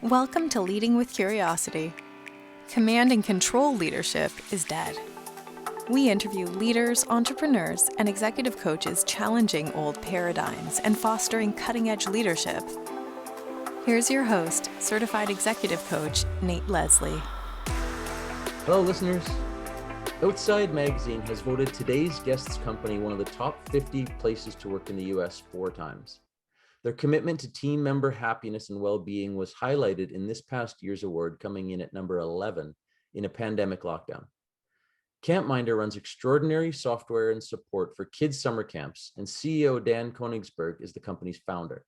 Welcome to Leading with Curiosity. Command and control leadership is dead. We interview leaders, entrepreneurs, and executive coaches challenging old paradigms and fostering cutting-edge leadership. Here's your host, certified executive coach, Nate Leslie. Hello, listeners. Outside Magazine has voted today's guest's company one of the top 50 places to work in the US 4 times. Their commitment to team member happiness and well-being was highlighted in this past year's award, coming in at number 11 in a pandemic lockdown. CampMinder runs extraordinary software and support for kids' summer camps, and CEO Dan Konigsberg is the company's founder.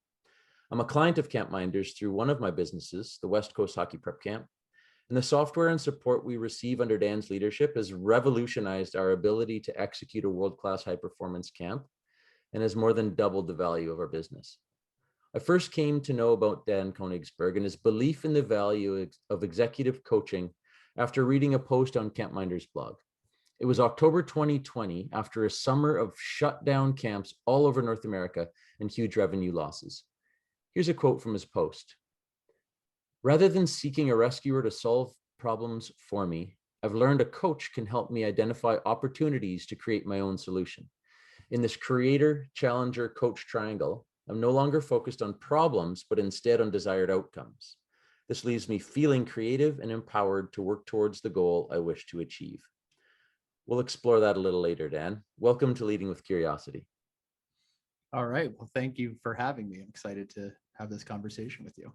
I'm a client of CampMinder's through one of my businesses, the West Coast Hockey Prep Camp, and the software and support we receive under Dan's leadership has revolutionized our ability to execute a world-class high-performance camp and has more than doubled the value of our business. I first came to know about Dan Konigsberg and his belief in the value of executive coaching after reading a post on CampMinder's blog. It was October 2020, after a summer of shut down camps all over North America and huge revenue losses. Here's a quote from his post. "Rather than seeking a rescuer to solve problems for me, I've learned a coach can help me identify opportunities to create my own solution. In this creator, challenger, coach triangle, I'm no longer focused on problems, but instead on desired outcomes. This leaves me feeling creative and empowered to work towards the goal I wish to achieve." We'll explore that a little later, Dan. Welcome to Leading with Curiosity. All right. Well, thank you for having me. I'm excited to have this conversation with you.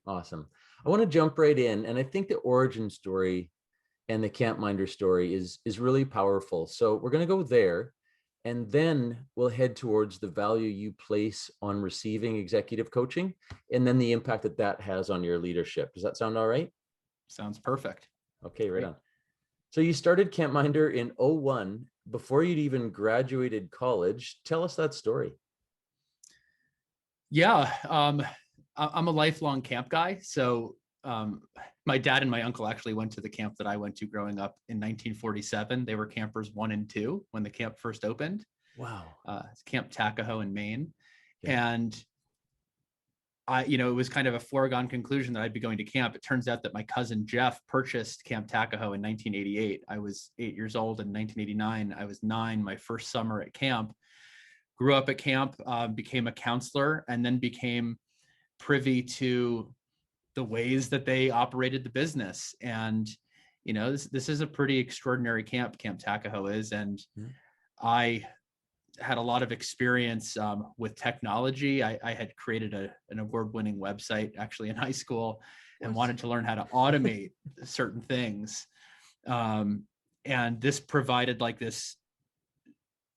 Awesome. I want to jump right in. And I think the origin story and the CampMinder story is really powerful. So we're going to go there. And then we'll head towards the value you place on receiving executive coaching, and then the impact that that has on your leadership. Does that sound all right? Sounds perfect. Okay, right on. So you started CampMinder in 2001, before you'd even graduated college. Tell us that story. Yeah. I'm a lifelong camp guy. So my dad and my uncle actually went to the camp that I went to growing up in 1947. They were campers 1 and 2 when the camp first opened. Wow. It's Camp Tacahoe in Maine. Yeah. And it was kind of a foregone conclusion that I'd be going to camp. It turns out that my cousin Jeff purchased Camp Tacahoe in 1988. I was 8 years old in 1989. I was 9, my first summer at camp. Grew up at camp, became a counselor, and then became privy to the ways that they operated the business. And, this is a pretty extraordinary camp, Camp Tacahoe is. And I had a lot of experience with technology. I had created an award-winning website actually in high school and wanted to learn how to automate certain things. And this provided like this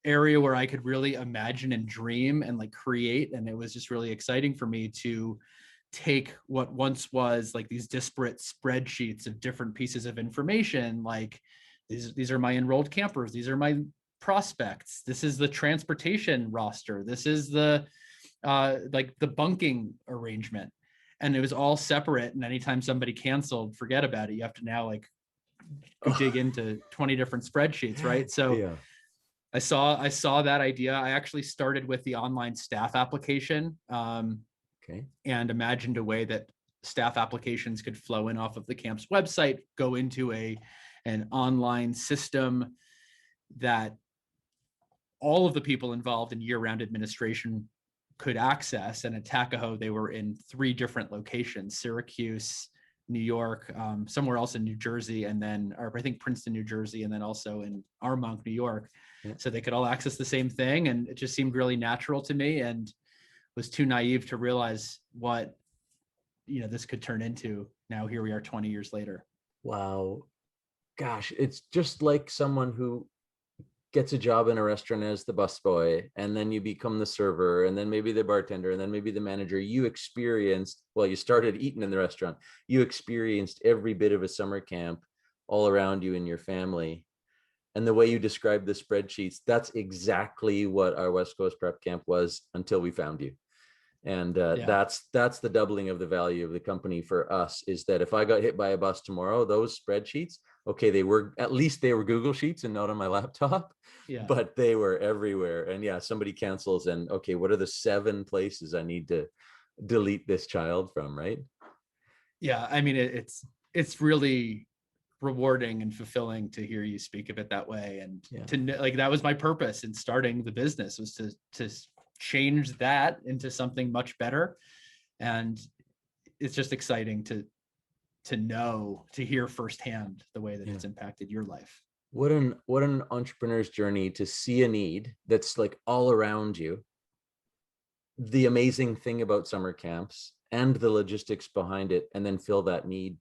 area where I could really imagine and dream and like create. And it was just really exciting for me to take what once was like these disparate spreadsheets of different pieces of information. Like these are my enrolled campers. These are my prospects. This is the transportation roster. This is the like the bunking arrangement. And it was all separate. And anytime somebody canceled, forget about it. You have to now like dig into 20 different spreadsheets, right? So yeah. I saw that idea. I actually started with the online staff application and imagined a way that staff applications could flow in off of the camp's website, go into an online system that all of the people involved in year-round administration could access. And at Tacahoe, they were in 3 different locations: Syracuse, New York, somewhere else in New Jersey, or I think Princeton, New Jersey, and then also in Armonk, New York. Yeah. So they could all access the same thing. And it just seemed really natural to me, and was too naive to realize what, this could turn into. Now here we are 20 years later. Wow. Gosh, it's just like someone who gets a job in a restaurant as the busboy, and then you become the server, and then maybe the bartender, and then maybe the manager. You started eating in the restaurant. You experienced every bit of a summer camp all around you and your family. And the way you described the spreadsheets, that's exactly what our West Coast Prep Camp was until we found you. And that's the doubling of the value of the company for us, is that if I got hit by a bus tomorrow, those spreadsheets, okay, they were Google Sheets and not on my laptop, but they were everywhere. And somebody cancels, and okay, what are the 7 places I need to delete this child from, right? Yeah, I mean, it's really rewarding and fulfilling to hear you speak of it that way, and to like, that was my purpose in starting the business, was to change that into something much better. And it's just exciting to hear firsthand the way that it's impacted your life. What an entrepreneur's journey to see a need that's like all around you. The amazing thing about summer camps and the logistics behind it, and then fill that need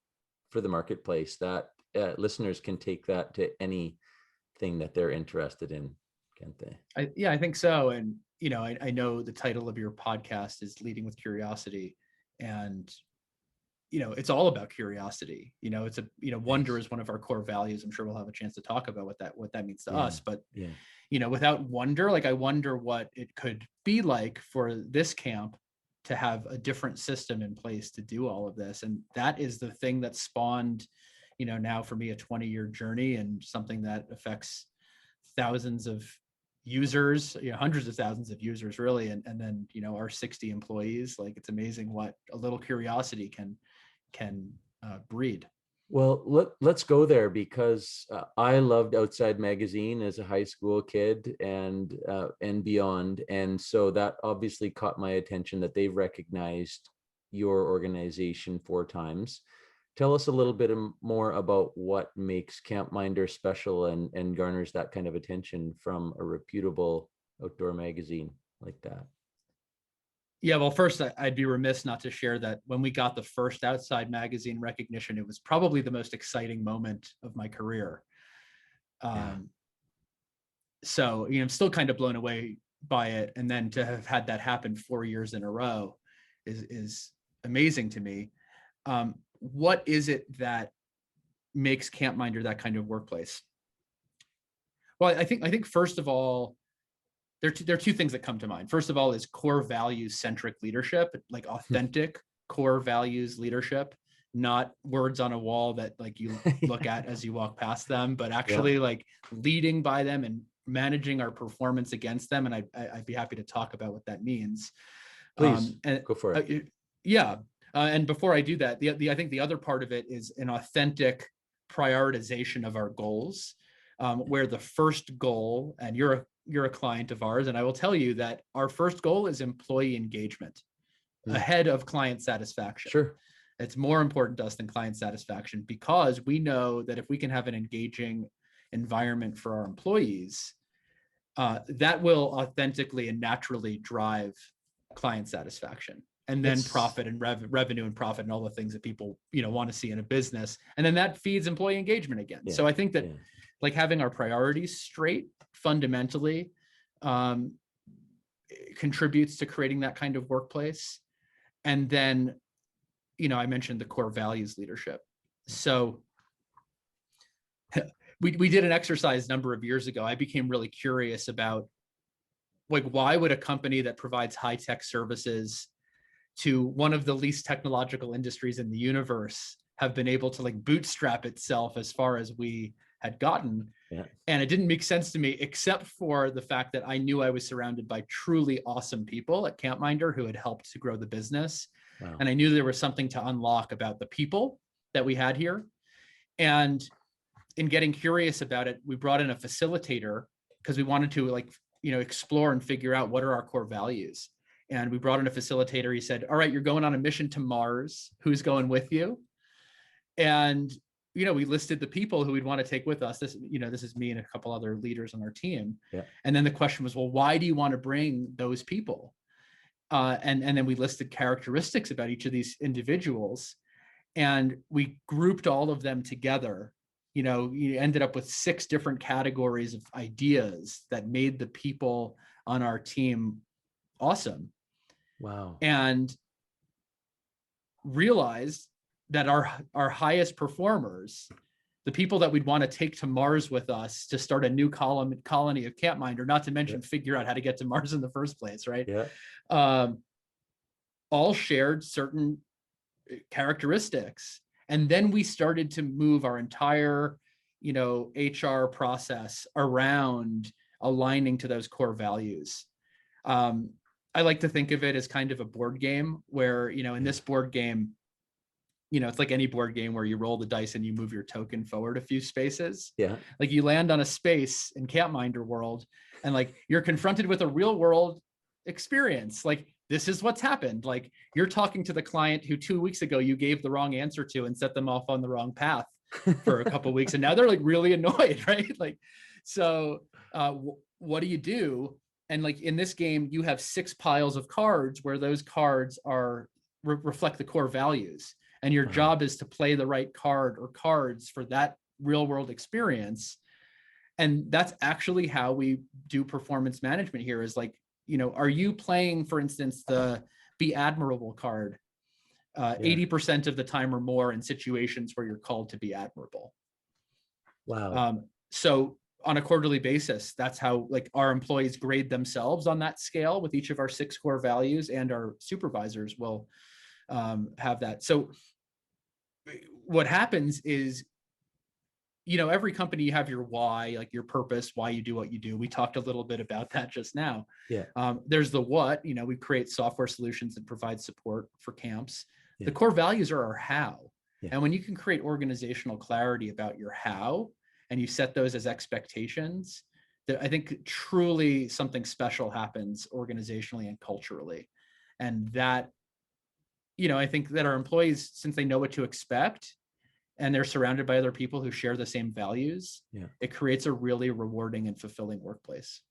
for the marketplace, that listeners can take that to anything that they're interested in, can't they? I think so. And, I know the title of your podcast is Leading with Curiosity, and, it's all about curiosity. It's wonder is one of our core values. I'm sure we'll have a chance to talk about what that means to us, but without wonder, like, I wonder what it could be like for this camp to have a different system in place to do all of this. And that is the thing that spawned, now for me, a 20-year journey, and something that affects thousands of users, hundreds of thousands of users, really. And then, our 60 employees. Like, it's amazing what a little curiosity can breed. Well, let's go there, because I loved Outside Magazine as a high school kid and beyond, and so that obviously caught my attention that they've recognized your organization 4 times. Tell us a little bit more about what makes CampMinder special and garners that kind of attention from a reputable outdoor magazine like that. Yeah, well, first, I'd be remiss not to share that when we got the first Outside Magazine recognition, it was probably the most exciting moment of my career. So, I'm still kind of blown away by it. And then to have had that happen 4 years in a row is amazing to me. What is it that makes CampMinder that kind of workplace? Well, I think first of all, there are two things that come to mind. First of all is core values centric leadership, like authentic core values leadership, not words on a wall that like you look at as you walk past them, but actually like leading by them and managing our performance against them. And I'd be happy to talk about what that means. Please go for it. And before I do that, I think the other part of it is an authentic prioritization of our goals, where the first goal, and you're a client of ours, and I will tell you that our first goal is employee engagement ahead of client satisfaction. Sure. It's more important to us than client satisfaction, because we know that if we can have an engaging environment for our employees, that will authentically and naturally drive client satisfaction, and then profit and revenue and profit and all the things that people want to see in a business, and then that feeds employee engagement again. So I think that like having our priorities straight fundamentally contributes to creating that kind of workplace. And then I mentioned the core values leadership. So we did an exercise a number of years ago. I became really curious about, like, why would a company that provides high-tech services to one of the least technological industries in the universe have been able to like bootstrap itself as far as we had gotten? And it didn't make sense to me, except for the fact that I knew I was surrounded by truly awesome people at CampMinder who had helped to grow the business. Wow. And I knew there was something to unlock about the people that we had here. And in getting curious about it, we brought in a facilitator because we wanted to explore and figure out what are our core values. And we brought in a facilitator. He said, all right, you're going on a mission to Mars. Who's going with you? And we listed the people who we'd want to take with us. This is me and a couple other leaders on our team. And then the question was, well, why do you want to bring those people? And then we listed characteristics about each of these individuals, and we grouped all of them together. You ended up with 6 different categories of ideas that made the people on our team awesome. Wow. And realized that our highest performers, the people that we'd want to take to Mars with us to start a new colony of CampMinder, not to mention figure out how to get to Mars in the first place, right? All shared certain characteristics. And then we started to move our entire, HR process around aligning to those core values. I like to think of it as kind of a board game where, in this board game, it's like any board game where you roll the dice and you move your token forward a few spaces. Yeah. Like you land on a space in CampMinder world, and like you're confronted with a real world experience. Like, this is what's happened. Like, you're talking to the client who 2 weeks ago you gave the wrong answer to and set them off on the wrong path for a couple of weeks, and now they're like really annoyed, right? Like, so what do you do? And like in this game, you have 6 piles of cards where those cards are reflect the core values, and your job is to play the right card or cards for that real world experience. And that's actually how we do performance management here, is like, are you playing, for instance, the be admirable card 80% of the time or more in situations where you're called to be admirable? Wow. So on a quarterly basis, that's how like our employees grade themselves on that scale with each of our 6 core values, and our supervisors will have that. So what happens is, every company, you have your why, like your purpose, why you do what you do. We talked a little bit about that just now. Yeah. There's the what, we create software solutions that provide support for camps. Yeah. The core values are our how. Yeah. And when you can create organizational clarity about your how, and you set those as expectations, that I think truly something special happens organizationally and culturally. And that, I think that our employees, since they know what to expect, and they're surrounded by other people who share the same values, it creates a really rewarding and fulfilling workplace.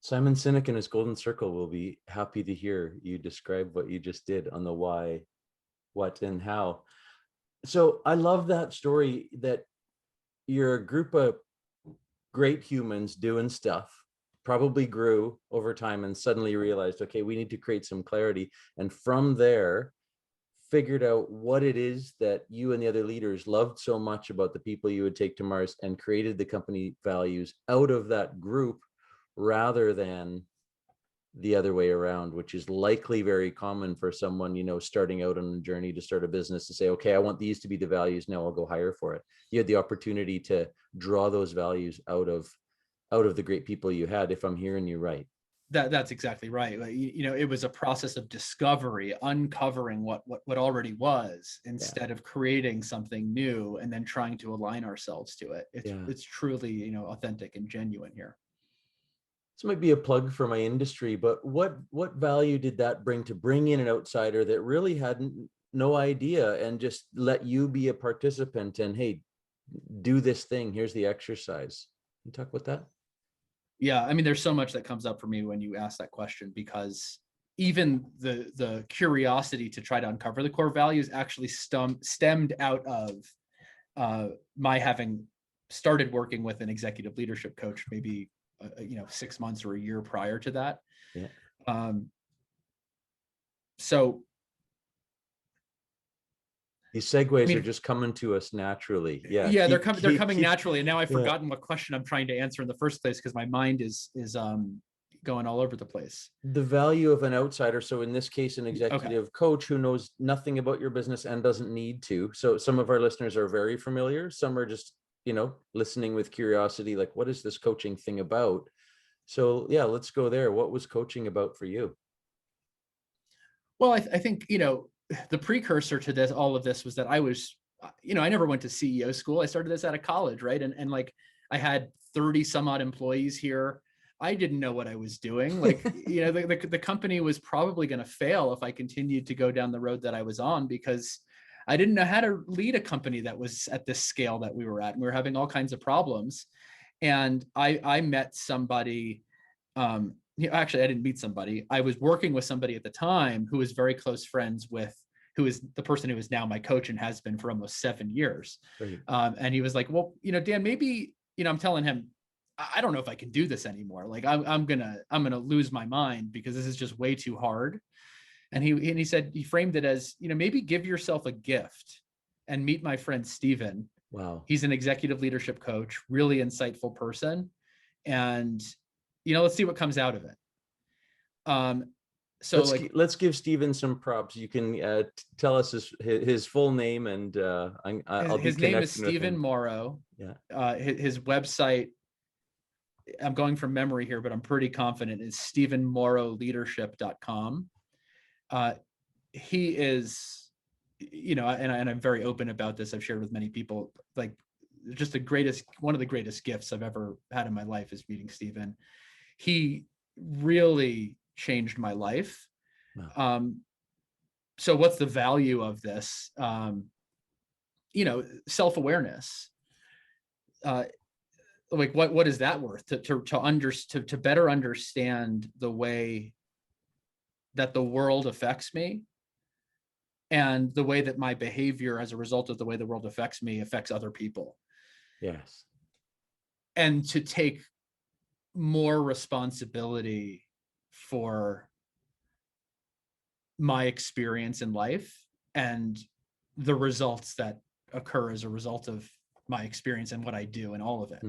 Simon Sinek and his Golden Circle will be happy to hear you describe what you just did on the why, what, and how. So I love that story, that you're a group of great humans doing stuff, probably grew over time and suddenly realized, okay, we need to create some clarity. And from there, figured out what it is that you and the other leaders loved so much about the people you would take to Mars, and created the company values out of that group, rather than the other way around, which is likely very common for someone, starting out on a journey to start a business, to say, okay, I want these to be the values. Now I'll go hire for it. You had the opportunity to draw those values out of the great people you had, if I'm hearing you right. That's exactly right. Like, it was a process of discovery, uncovering what already was, instead of creating something new and then trying to align ourselves to it. It's truly, authentic and genuine here. This might be a plug for my industry, but what value did that bring in an outsider that really had no idea, and just let you be a participant and, hey, do this thing, here's the exercise? Can you talk about that? Yeah, I mean, there's so much that comes up for me when you ask that question, because even the curiosity to try to uncover the core values actually stemmed out of my having started working with an executive leadership coach maybe 6 months or a year prior to that. Yeah. So these segues are just coming to us naturally. Yeah, they're coming naturally. And now I've forgotten what question I'm trying to answer in the first place, because my mind is going all over the place. The value of an outsider. So in this case, an executive coach who knows nothing about your business and doesn't need to. So some of our listeners are very familiar. Some are just, listening with curiosity, like, what is this coaching thing about? So yeah, let's go there. What was coaching about for you? Well, I think, the precursor to all of this was that I was, I never went to CEO school. I started this out of college, right? And like, I had 30 some odd employees here. I didn't know what I was doing. Like, the company was probably going to fail if I continued to go down the road that I was on, because I didn't know how to lead a company that was at this scale that we were at. And we were having all kinds of problems. And I met somebody, actually, I didn't meet somebody. I was working with somebody at the time who was very close friends with, who is the person who is now my coach and has been for almost 7 years. Right. And he was like, well, Dan, maybe, I'm telling him, I don't know if I can do this anymore. Like, I'm gonna lose my mind, because this is just way too hard. And he said, he framed it as, maybe give yourself a gift and meet my friend Steven. Wow. He's an executive leadership coach, really insightful person. And let's see what comes out of it. So let's give Steven some props. You can tell us his full name, and his name is Steven Morrow. Yeah. His website, I'm going from memory here, but I'm pretty confident, is stevenmorrowleadership.com. He is and I'm very open about this. I've shared with many people, like, just one of the greatest gifts I've ever had in my life is meeting Stephen. He really changed my life. Wow. So what's the value of this? Self-awareness. Like what is that worth to better understand the way that the world affects me, and the way that my behavior as a result of the way the world affects me affects other people. Yes. And to take more responsibility for my experience in life and the results that occur as a result of my experience and what I do and all of it.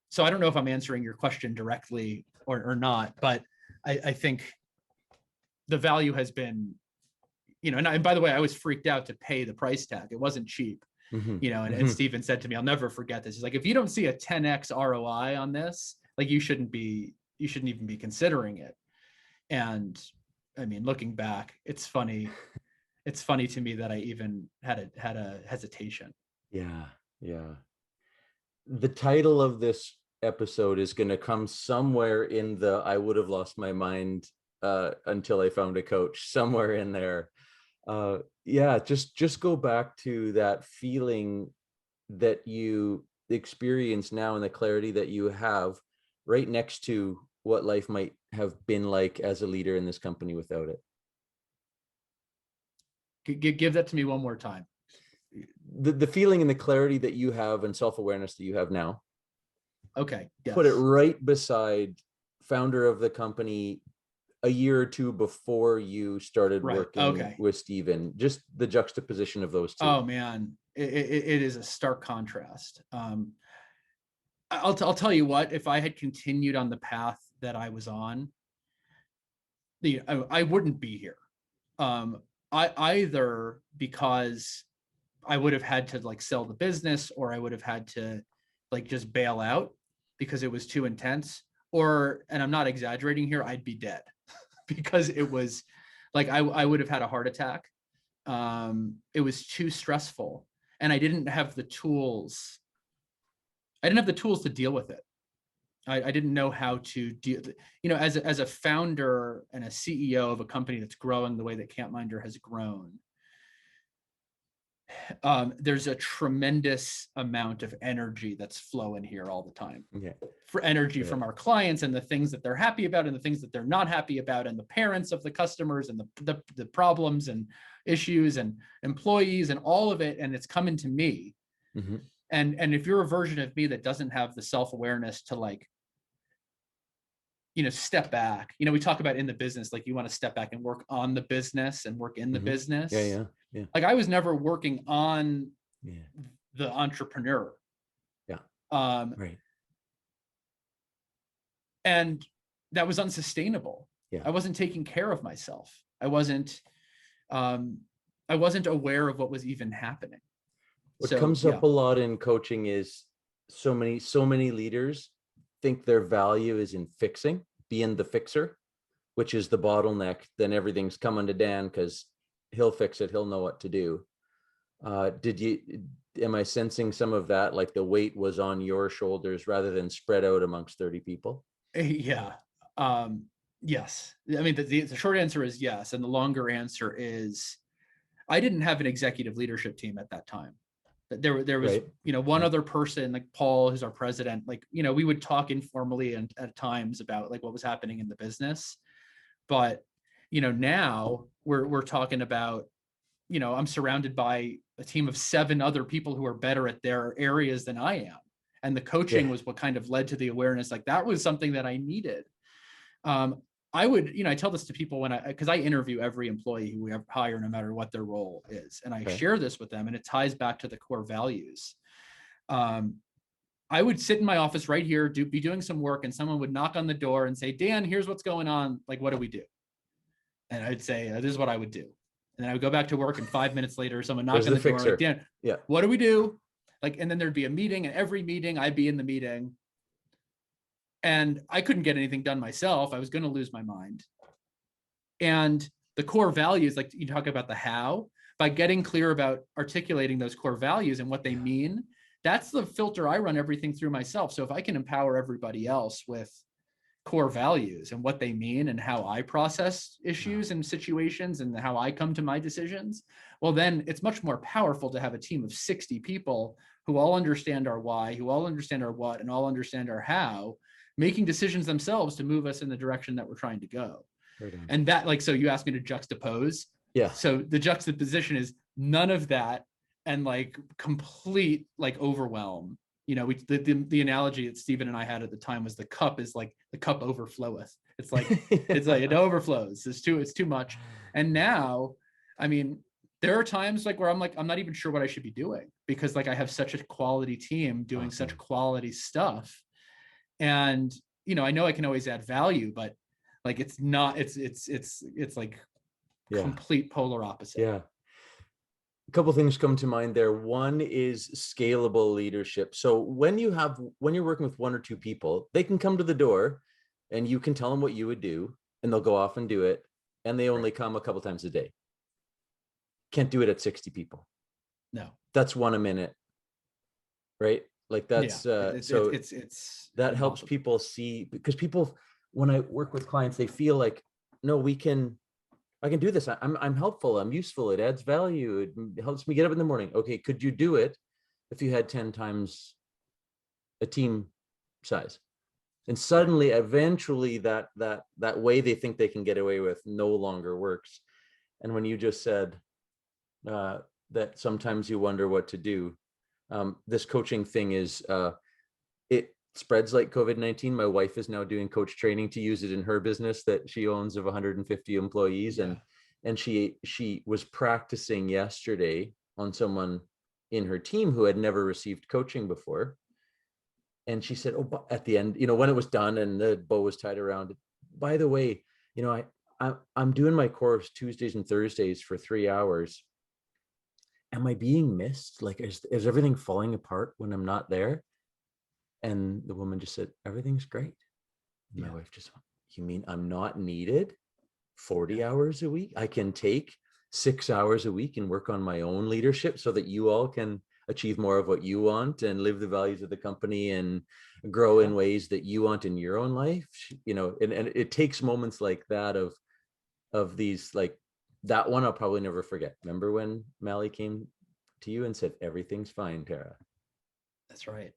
So I don't know if I'm answering your question directly or not, but I think the value has been, and by the way, I was freaked out to pay the price tag. It wasn't cheap. And Stephen said to me, I'll never forget this. He's like, if you don't see a 10x ROI on this, like you shouldn't even be considering it. And I mean, looking back, it's funny. It's funny to me that I even had a hesitation. Yeah. Yeah. The title of this episode is going to come somewhere in the I would have lost my mind until I found a coach, somewhere in there. Just go back to that feeling that you experience now and the clarity that you have right next to what life might have been like as a leader in this company without it. Give that to me one more time. The feeling and the clarity that you have and self-awareness that you have now. Okay. Yes. Put it right beside founder of the company a year or two before you started working with Stephen. Just the juxtaposition of those two. Oh man, it is a stark contrast. I'll tell you what, if I had continued on the path that I was on, I wouldn't be here. Either because I would have had to like sell the business, or I would have had to like just bail out because it was too intense, and I'm not exaggerating here, I'd be dead because it was like, I would have had a heart attack. It was too stressful, and I didn't have the tools. I didn't have the tools to deal with it. I didn't know how to deal, as a founder and a CEO of a company that's growing the way that CampMinder has grown. There's a tremendous amount of energy that's flowing here all the time. For energy from our clients and the things that they're happy about and the things that they're not happy about, and the parents of the customers and the problems and issues and employees and all of it. And it's coming to me. And if you're a version of me that doesn't have the self-awareness to like, step back, we talk about in the business, like you want to step back and work on the business and work in the business. Yeah. Like I was never working on the entrepreneur. Right. And that was unsustainable. I wasn't taking care of myself. I wasn't aware of what was even happening. What comes up a lot in coaching is so many leaders think their value is in fixing, being the fixer, which is the bottleneck. Then everything's coming to Dan because he'll fix it. He'll know what to do. Am I sensing some of that? Like the weight was on your shoulders rather than spread out amongst 30 people? Yeah. Yes. I mean, the short answer is yes. And the longer answer is, I didn't have an executive leadership team at that time. There was, one other person, like Paul, who's our president, like, we would talk informally and at times about like what was happening in the business. But, now we're talking about, I'm surrounded by a team of 7 other people who are better at their areas than I am. And the coaching was what kind of led to the awareness. Like that was something that I needed. I would, I tell this to people because I interview every employee who we hire, no matter what their role is. And I share this with them, and it ties back to the core values. I would sit in my office right here, be doing some work, and someone would knock on the door and say, Dan, here's what's going on. Like, what do we do? And I'd say, this is what I would do. And then I would go back to work, and 5 minutes later, someone knocked on the door, like, Dan, what do we do? Like, and then there'd be a meeting, and every meeting I'd be in the meeting. And I couldn't get anything done myself. I was going to lose my mind. And the core values, like you talk about the how, by getting clear about articulating those core values and what they mean, that's the filter I run everything through myself. So if I can empower everybody else with core values and what they mean and how I process issues and situations and how I come to my decisions, well, then it's much more powerful to have a team of 60 people who all understand our why, who all understand our what, and all understand our how, making decisions themselves to move us in the direction that we're trying to go. Right on. And that, like, so you asked me to juxtapose. Yeah. So the juxtaposition is none of that and like complete like overwhelm. You know, the analogy that Stephen and I had at the time was the cup is like the cup overfloweth. It's like it's like it overflows. It's too much. And now, I mean, there are times like where I'm not even sure what I should be doing because like I have such a quality team doing such quality stuff. And you know I can always add value, but like it's not it's like complete polar opposite. Yeah. A couple of things come to mind there. One is scalable leadership. So when you're working with one or two people, they can come to the door and you can tell them what you would do and they'll go off and do it. And they only come a couple times a day. Can't do it at 60 people. No. That's one a minute. Right? Like that's that helps people see, because people, when I work with clients, they feel like, no, I can do this. I'm helpful. I'm useful. It adds value. It helps me get up in the morning. Okay. Could you do it if you had 10 times a team size? And suddenly, eventually that way they think they can get away with no longer works. And when you just said that sometimes you wonder what to do, this coaching thing is, it spreads like COVID-19. My wife is now doing coach training to use it in her business that she owns of 150 employees. And she was practicing yesterday on someone in her team who had never received coaching before. And she said, oh, at the end, you know, when it was done and the bow was tied around it, by the way, you know, I'm doing my course Tuesdays and Thursdays for 3 hours. Am I being missed? Like, is everything falling apart when I'm not there? And the woman just said, everything's great. And my wife just went, you mean I'm not needed 40 hours a week? I can take 6 hours a week and work on my own leadership so that you all can achieve more of what you want and live the values of the company and grow in ways that you want in your own life. You know, and it takes moments like that of these, like that one I'll probably never forget. Remember when Mally came to you and said, everything's fine, Tara? That's right.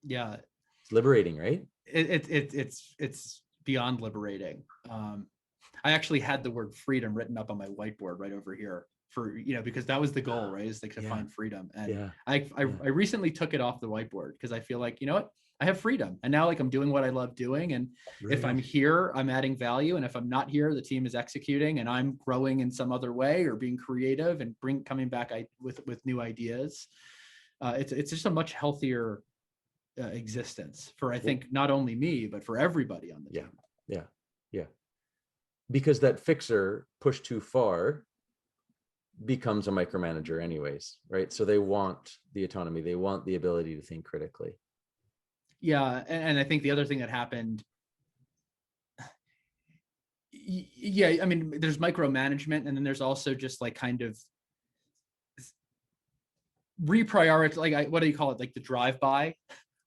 Yeah. It's liberating, right? It's beyond liberating. I actually had the word freedom written up on my whiteboard right over here for, you know, because that was the goal, right? Is like to find freedom. And I recently took it off the whiteboard because I feel like, you know what, I have freedom. And now like I'm doing what I love doing. And if I'm here, I'm adding value. And if I'm not here, the team is executing and I'm growing in some other way or being creative and coming back with new ideas. It's just a much healthier existence for, I think, not only me, but for everybody on the team. Yeah. Because that fixer pushed too far becomes a micromanager anyways, right? So they want the autonomy. They want the ability to think critically. Yeah. And I think the other thing that happened, I mean, there's micromanagement and then there's also just like kind of reprioritize, like what do you call it? Like the drive-by,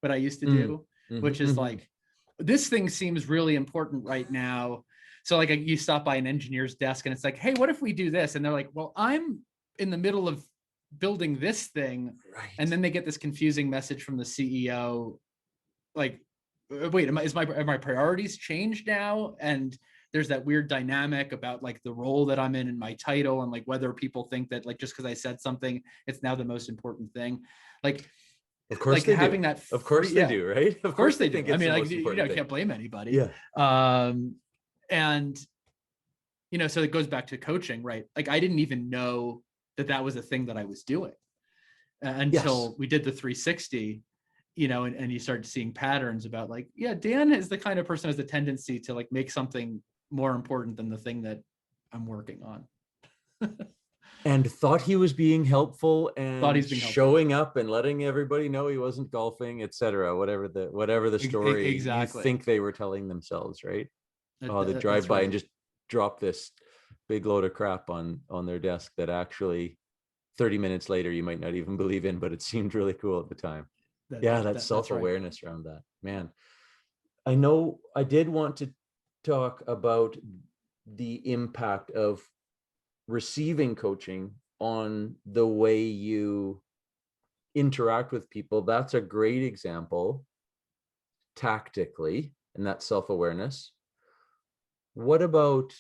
what I used to do, which is like, this thing seems really important right now. So like you stop by an engineer's desk and it's like, hey, what if we do this? And they're like, well, I'm in the middle of building this thing. Right. And then they get this confusing message from the CEO. Like, wait, are my priorities changed now? And there's that weird dynamic about like the role that I'm in my title and like whether people think that like just because I said something, it's now the most important thing. Like, of course, like they having do. that. Of course they do, right? Of course they do. I mean, like, you know, can't blame anybody. Yeah. And, you know, so it goes back to coaching, right? Like I didn't even know that was a thing that I was doing until we did the 360, you know, and you started seeing patterns about like, yeah, Dan is the kind of person who has a tendency to like make something more important than the thing that I'm working on. And thought he was being helpful and showing up and letting everybody know he wasn't golfing, etc. Whatever the story you think they were telling themselves, right? The drive by and just drop this big load of crap on their desk that actually 30 minutes later you might not even believe in, but it seemed really cool at the time. That That's right. self-awareness around that, man. I know I did want to talk about the impact of receiving coaching on the way you interact with people. That's a great example tactically, and that self-awareness. What about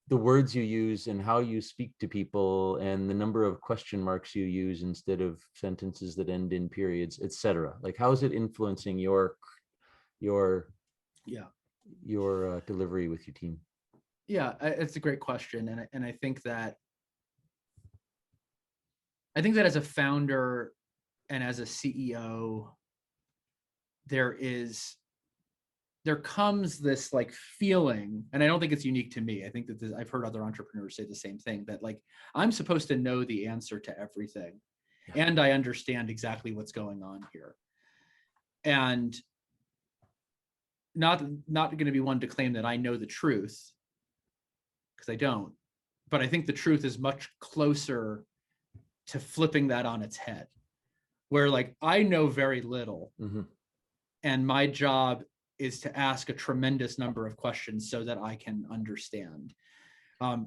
the words you use and how you speak to people and the number of question marks you use instead of sentences that end in periods, etc.? Like, how is it influencing your delivery with your team? Yeah, it's a great question, and I think that as a founder and as a CEO, there comes this like feeling, and I don't think it's unique to me. I think that I've heard other entrepreneurs say the same thing, that like, I'm supposed to know the answer to everything, and I understand exactly what's going on here. And not going to be one to claim that I know the truth, because I don't. But I think the truth is much closer to flipping that on its head, where like, I know very little, and my job is to ask a tremendous number of questions so that I can understand.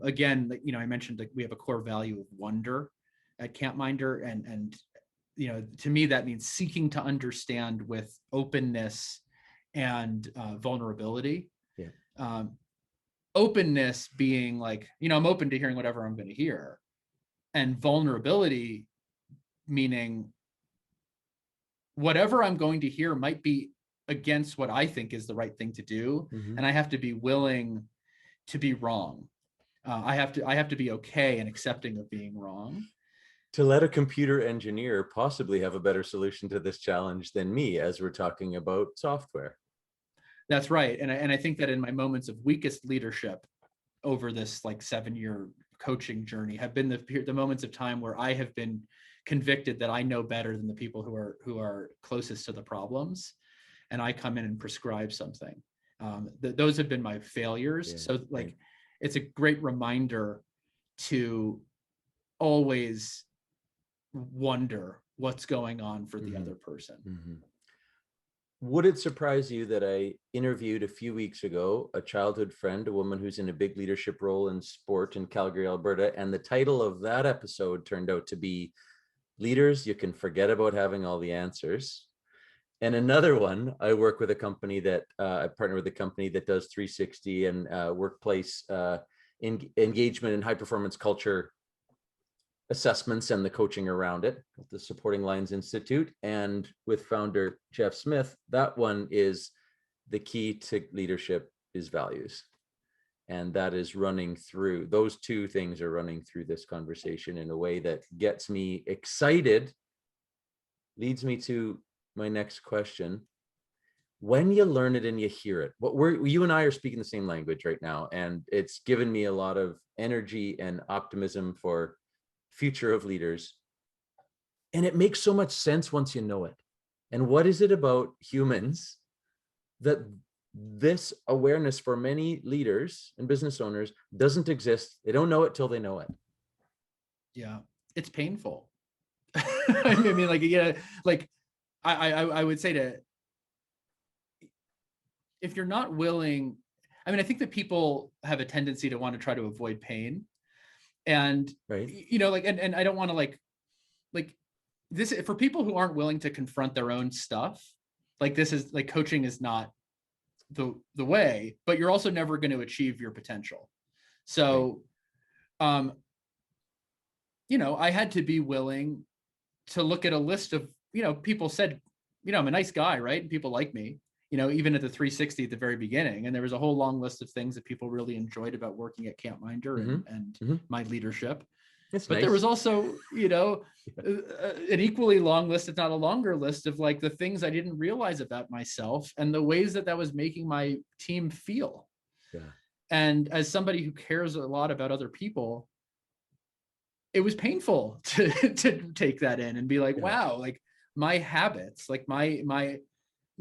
Again, you know, I mentioned that we have a core value of wonder at CampMinder, and you know, to me that means seeking to understand with openness and vulnerability. Openness being like, you know, I'm open to hearing whatever I'm going to hear, and vulnerability meaning whatever I'm going to hear might be against what I think is the right thing to do, and I have to be willing to be wrong. I have to be okay and accepting of being wrong. To let a computer engineer possibly have a better solution to this challenge than me, as we're talking about software. That's right, and I think that in my moments of weakest leadership over this like 7-year coaching journey have been the moments of time where I have been convicted that I know better than the people who are closest to the problems, and I come in and prescribe something. Those have been my failures. So like, it's a great reminder to always wonder what's going on for the other person. Would it surprise you that I interviewed a few weeks ago a childhood friend, a woman who's in a big leadership role in sport in Calgary, Alberta, and the title of that episode turned out to be "Leaders You Can Forget About Having All the Answers." And another one, I work with a company that I partner with a company that does 360 and workplace engagement and high performance culture assessments and the coaching around it, the Supporting Lines Institute. And with founder Jeff Smith, that one is the key to leadership is values. And that is running through, those two things are running through this conversation in a way that gets me excited, leads me to my next question. When you learn it and you hear it, you and I are speaking the same language right now, and it's given me a lot of energy and optimism for future of leaders. And it makes so much sense once you know it. And what is it about humans that this awareness for many leaders and business owners doesn't exist? They don't know it till they know it. Yeah, it's painful. I mean, like, yeah, like I would say to, if you're not willing, I mean, I think that people have a tendency to want to try to avoid pain. And, you know, like, and I don't want to like this, for people who aren't willing to confront their own stuff, like, this is like, coaching is not the way, but you're also never going to achieve your potential. So, you know, I had to be willing to look at a list of, you know, people said, you know, I'm a nice guy, right? And people like me, you know, even at the 360 at the very beginning. And there was a whole long list of things that people really enjoyed about working at CampMinder and my leadership. But nice. There was also, you know, an equally long list, if not a longer list, of like the things I didn't realize about myself and the ways that that was making my team feel. Yeah. And as somebody who cares a lot about other people, it was painful to take that in and be like, wow, like my habits, like my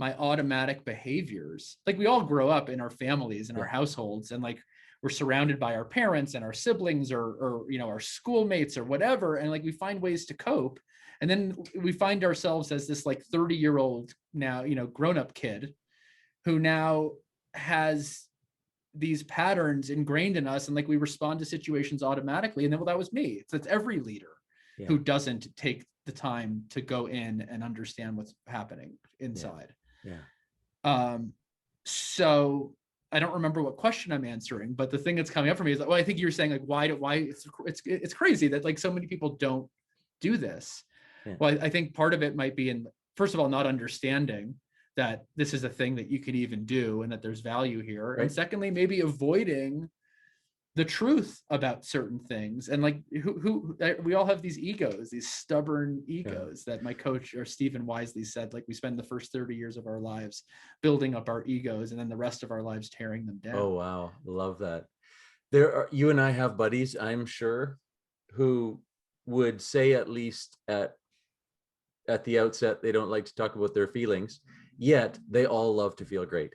automatic behaviors, like we all grow up in our families and our households, and like we're surrounded by our parents and our siblings or our schoolmates or whatever. And like, we find ways to cope. And then we find ourselves as this like 30-year-old now, grown-up kid who now has these patterns ingrained in us, and like we respond to situations automatically. And then, well, that was me. It's every leader who doesn't take the time to go in and understand what's happening inside. So I don't remember what question I'm answering, but the thing that's coming up for me is like, well, I think you're saying like, why it's crazy that like so many people don't do this. Well, I think part of it might be in, first of all, not understanding that this is a thing that you can even do and that there's value here. Right. And secondly, maybe avoiding the truth about certain things. And like we all have these egos, these stubborn egos that my coach or Stephen wisely said, like we spend the first 30 years of our lives building up our egos and then the rest of our lives tearing them down. Oh, wow. Love that. You and I have buddies, I'm sure, who would say at least at the outset, they don't like to talk about their feelings. Yet they all love to feel great.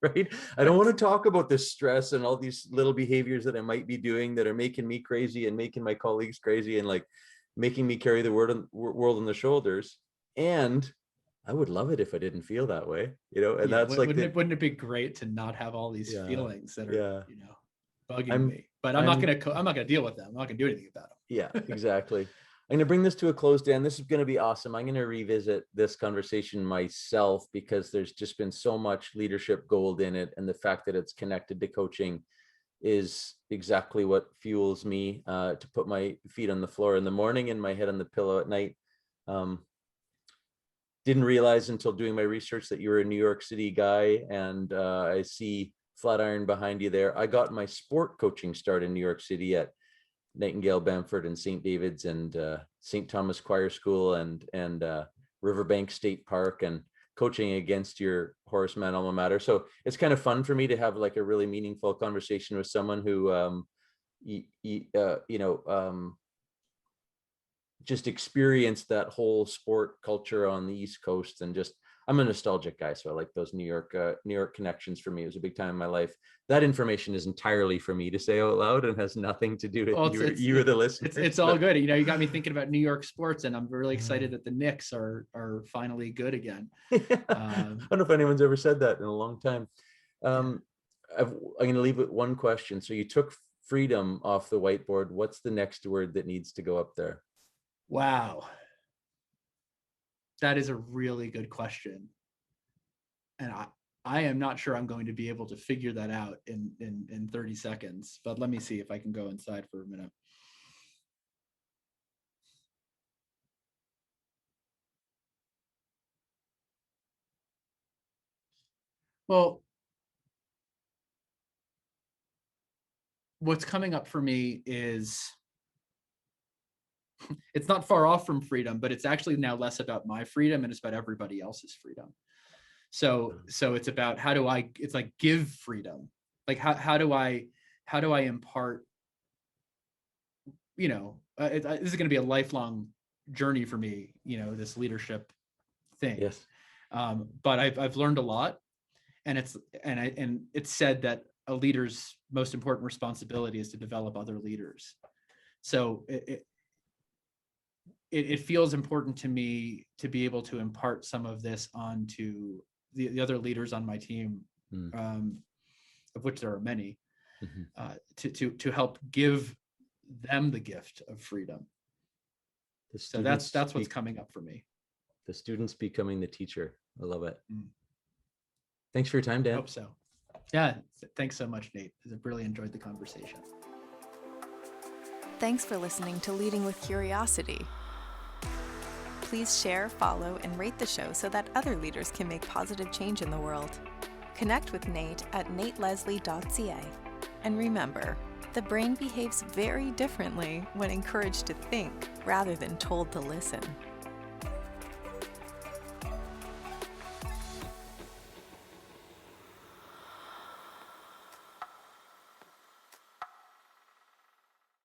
Right? I don't want to talk about the stress and all these little behaviors that I might be doing that are making me crazy and making my colleagues crazy and like making me carry the world on the shoulders. And I would love it if I didn't feel that way, and that's like, wouldn't it be great to not have all these feelings that are, bugging me, but I'm not going to deal with them. I'm not going to do anything about them. Yeah, exactly. I'm going to bring this to a close, Dan. This is going to be awesome. I'm going to revisit this conversation myself because there's just been so much leadership gold in it. And the fact that it's connected to coaching is exactly what fuels me to put my feet on the floor in the morning and my head on the pillow at night. Didn't realize until doing my research that you were a New York City guy, and I see Flatiron behind you there. I got my sport coaching start in New York City at Nightingale, Bamford, and St. David's, and St. Thomas Choir School, and Riverbank State Park, and coaching against your Horace Mann alma mater. So it's kind of fun for me to have like a really meaningful conversation with someone who, just experienced that whole sport culture on the East Coast. And just, I'm a nostalgic guy, so I like those New York connections. For me, it was a big time in my life. That information is entirely for me to say out loud and has nothing to do with you or the listeners. It's all good. You got me thinking about New York sports, and I'm really excited that the Knicks are finally good again. I don't know if anyone's ever said that in a long time. I'm going to leave with one question. So you took freedom off the whiteboard. What's the next word that needs to go up there? Wow. That is a really good question. And I am not sure I'm going to be able to figure that out in 30 seconds, but let me see if I can go inside for a minute. Well, what's coming up for me is, it's not far off from freedom, but it's actually now less about my freedom and it's about everybody else's freedom. So it's about it's like give freedom. Like how do I impart, this is going to be a lifelong journey for me, this leadership thing. Yes. But I've learned a lot, and it's said that a leader's most important responsibility is to develop other leaders. So it feels important to me to be able to impart some of this onto the other leaders on my team, of which there are many, to help give them the gift of freedom. So that's what's coming up for me. The students becoming the teacher. I love it. Thanks for your time, Dan. I hope so. Yeah, thanks so much, Nate. I really enjoyed the conversation. Thanks for listening to Leading with Curiosity. Please share, follow, and rate the show so that other leaders can make positive change in the world. Connect with Nate at nateleslie.ca. And remember, the brain behaves very differently when encouraged to think rather than told to listen.